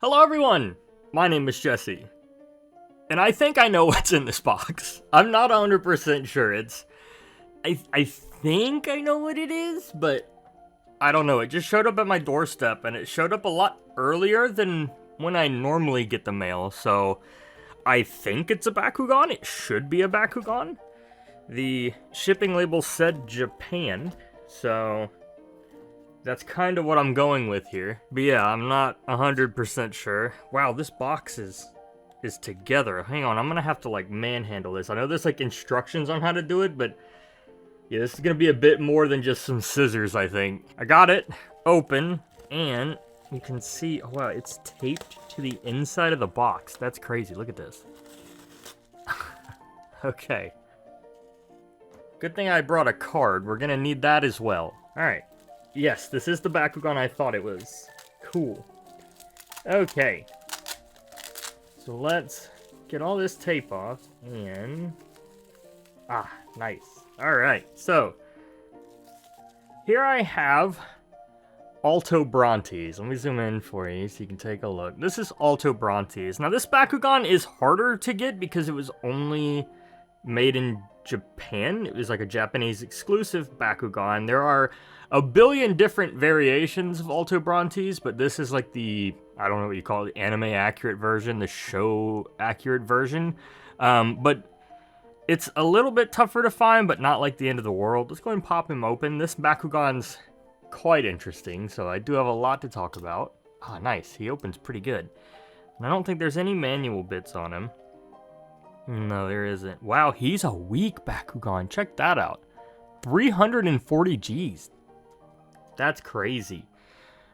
Hello everyone! My name is Jesse. And I think I know what's in this box. I'm not 100% sure. I think I know what it is, but I don't know. It just showed up at my doorstep, and it showed up a lot earlier than when I normally get the mail, so I think it's a Bakugan. It should be a Bakugan. The shipping label said Japan, so that's kind of what I'm going with here. But yeah, I'm not 100% sure. Wow, this box is together. Hang on, I'm gonna have to like manhandle this. I know there's like instructions on how to do it, but yeah, this is gonna be a bit more than just some scissors, I think. I got it open, and you can see, oh wow, it's taped to the inside of the box. That's crazy, look at this. Okay. Good thing I brought a card. We're gonna need that as well. Alright. Yes, this is the Bakugan I thought it was. Cool. Okay. So let's get all this tape off, and... ah, nice. Alright, so... here I have Alto Bronties. Let me zoom in for you so you can take a look. This is Alto Bronties. Now this Bakugan is harder to get because it was only made in Japan. It was like a Japanese exclusive Bakugan. There are a billion different variations of Alto Bronties, but this is like the, I don't know what you call it, the anime accurate version, the show accurate version. But it's a little bit tougher to find, but not like the end of the world. Let's go ahead and pop him open. This Bakugan's quite interesting, so I do have a lot to talk about. Ah, nice. He opens pretty good. And I don't think there's any manual bits on him. No, there isn't. Wow, he's a weak Bakugan. Check that out. 340 Gs. That's crazy.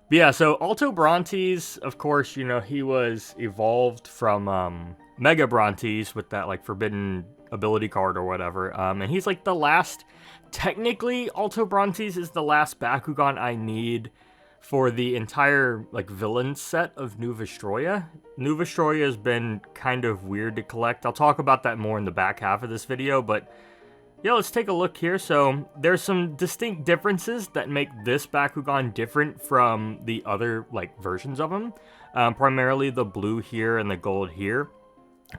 But yeah, so Alto Brontes, of course, you know, he was evolved from Mega Brontes with that, like, forbidden ability card or whatever. And he's, like, the last... technically, Alto Brontes is the last Bakugan I need for the entire, like, villain set of New Vestroia. New Vestroia has been kind of weird to collect. I'll talk about that more in the back half of this video, but yeah, let's take a look here. So there's some distinct differences that make this Bakugan different from the other, like, versions of him. Primarily the blue here and the gold here.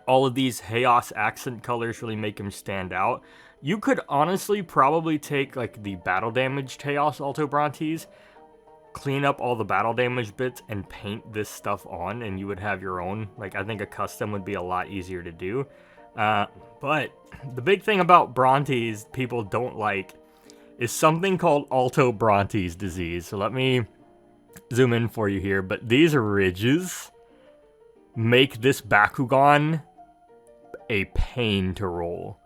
All of these Chaos accent colors really make him stand out. You could honestly probably take, like, the battle damaged Chaos Alto Brontes, clean up all the battle damage bits, and paint this stuff on, and you would have your own. Like, I think a custom would be a lot easier to do. But the big thing about Brontes people don't like is something called Alto Brontes disease. So let me zoom in for you here. But these ridges make this Bakugan a pain to roll.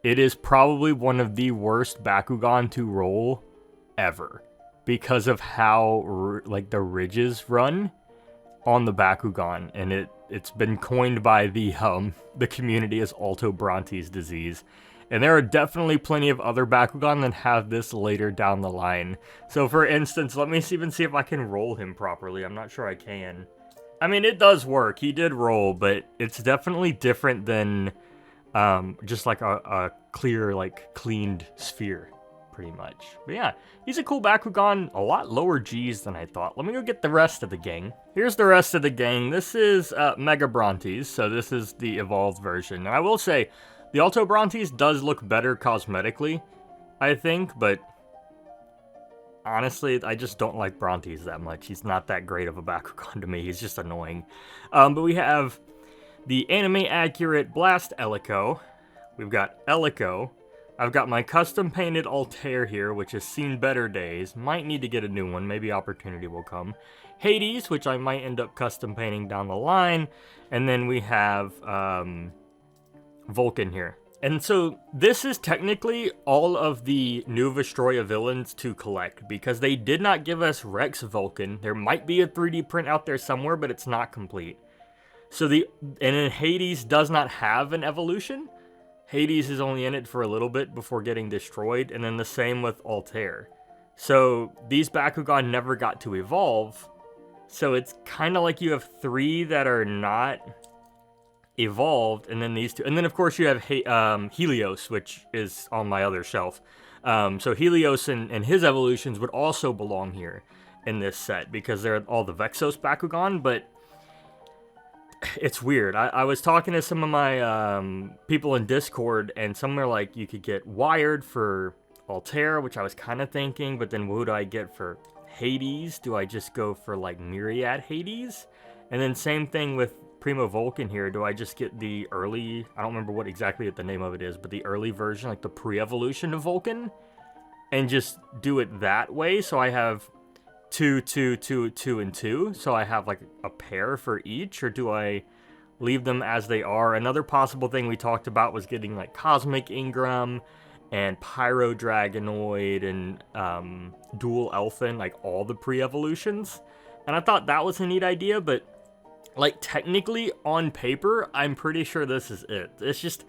It is probably one of the worst Bakugan to roll ever because of how, like, the ridges run on the Bakugan, and it's been coined by the community as Alto Brontes disease. And there are definitely plenty of other Bakugan that have this later down the line. So for instance, let me even see if I can roll him properly. I'm not sure I can. I mean, it does work. He did roll, but it's definitely different than just like a clear, like, cleaned sphere, pretty much. But yeah, he's a cool Bakugan, a lot lower Gs than I thought. Let me go get the rest of the gang. Here's the rest of the gang. This is Mega Brontes, so this is the evolved version. Now, I will say, the Alto Brontes does look better cosmetically, I think, but honestly, I just don't like Brontes that much. He's not that great of a Bakugan to me. He's just annoying. But we have the anime-accurate Blast Elico. We've got Elico. I've got my custom-painted Altair here, which has seen better days. Might need to get a new one. Maybe opportunity will come. Hades, which I might end up custom-painting down the line. And then we have Vulcan here. And so this is technically all of the New Vestroia villains to collect, because they did not give us Rex Vulcan. There might be a 3D print out there somewhere, but it's not complete. So and then Hades does not have an evolution. Hades is only in it for a little bit before getting destroyed, and then the same with Altair. So these Bakugan never got to evolve, so it's kind of like you have 3 that are not evolved, and then these 2. And then, of course, you have Helios, which is on my other shelf. So Helios and his evolutions would also belong here in this set, because they're all the Vexos Bakugan, but it's weird. I was talking to some of my people in Discord, and some are like, you could get Wired for Altair, which I was kind of thinking, but then what do I get for Hades? Do I just go for like Myriad Hades? And then same thing with Primo Vulcan here. Do I just get the early, I don't remember what exactly the name of it is, but the early version, like the pre-evolution of Vulcan, and just do it that way? So I have 2, 2, 2, 2, and 2. So I have like a pair for each, or do I leave them as they are? Another possible thing we talked about was getting like Cosmic Ingram and Pyro Dragonoid and Dual Elfin, like all the pre-evolutions. And I thought that was a neat idea, but like technically on paper, I'm pretty sure this is it. It's just,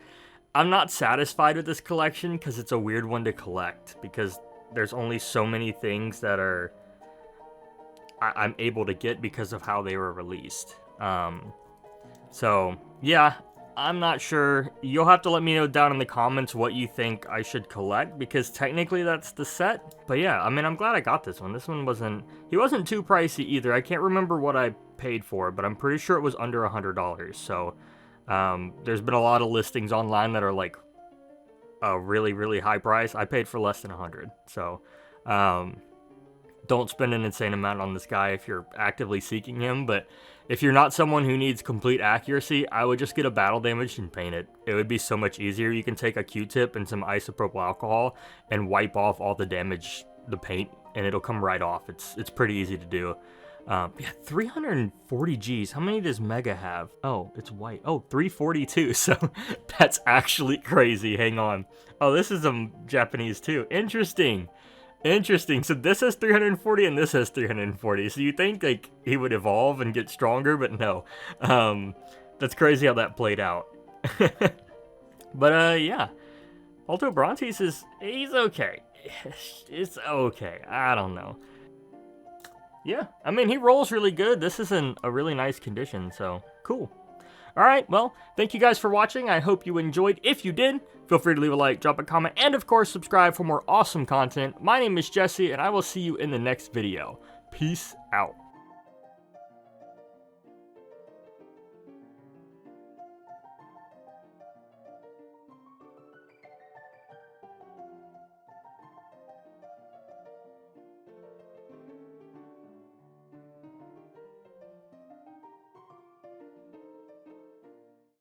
I'm not satisfied with this collection because it's a weird one to collect, because there's only so many things that are I'm able to get because of how they were released. So yeah, I'm not sure. You'll have to let me know down in the comments what you think I should collect, because technically that's the set. But yeah, I mean, I'm glad I got this one. This one he wasn't too pricey either. I can't remember what I paid for it, but I'm pretty sure it was under $100. So there's been a lot of listings online that are like a really, really high price. I paid for less than 100. So don't spend an insane amount on this guy if you're actively seeking him, but if you're not someone who needs complete accuracy, I would just get a battle damage and paint it. It would be so much easier. You can take a Q-tip and some isopropyl alcohol and wipe off all the damage, the paint, and it'll come right off. It's pretty easy to do. Yeah, 340 Gs. How many does Mega have? Oh, it's white. Oh, 342. So that's actually crazy. Hang on. Oh, this is Japanese too. Interesting. So this has 340 and this has 340. So you think like he would evolve and get stronger, but no. That's crazy how that played out. But yeah, Alto Bronties he's okay. It's okay. I don't know. Yeah, I mean, he rolls really good. This is in a really nice condition, so cool. Alright, well, thank you guys for watching. I hope you enjoyed. If you did, feel free to leave a like, drop a comment, and of course, subscribe for more awesome content. My name is Jesse, and I will see you in the next video. Peace out.